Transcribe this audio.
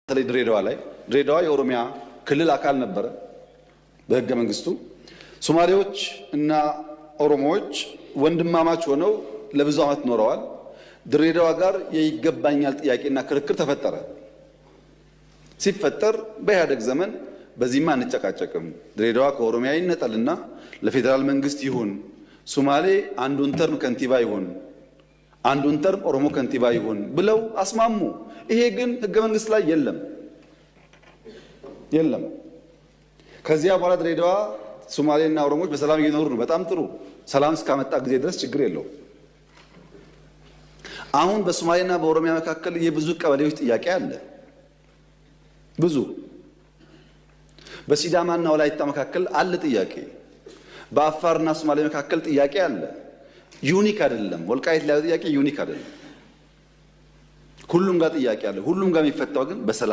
በተለይ ድሬዳዋ የኦሮሚያ ክልል አካል ነበረ በሕገ መንግስቱ። ሶማሌዎች እና ኦሮሞዎች ወንድማማች ሆነው ለብዙ ዓመት ኖረዋል። ድሬዳዋ ጋር የይገባኛል ጥያቄና ክርክር ተፈጠረ። ሲፈጠር በኢህአደግ ዘመን በዚህማ አንጨቃጨቅም፣ ድሬዳዋ ከኦሮሚያ ይነጠልና ለፌዴራል መንግስት ይሁን፣ ሶማሌ አንዱን ተርም ከንቲባ ይሁን፣ አንዱን ተርም ኦሮሞ ከንቲባ ይሁን ብለው አስማሙ። ይሄ ግን ሕገ መንግስት ላይ የለም። ከዚያ በኋላ ድሬዳዋ ሶማሌና ኦሮሞዎች በሰላም እየኖሩ ነው። በጣም ጥሩ። ሰላም እስካመጣ ጊዜ ድረስ ችግር የለውም። አሁን በሶማሌና በኦሮሚያ መካከል የብዙ ቀበሌዎች ጥያቄ አለ። ብዙ በሲዳማና ወላይታ መካከል አለ ጥያቄ። በአፋርና ሶማሌ መካከል ጥያቄ አለ። ዩኒክ አይደለም። ወልቃይት ላይ ጥያቄ ዩኒክ አይደለም። ሁሉም ጋር ጥያቄ አለ። ሁሉም ጋር የሚፈታው ግን በሰላም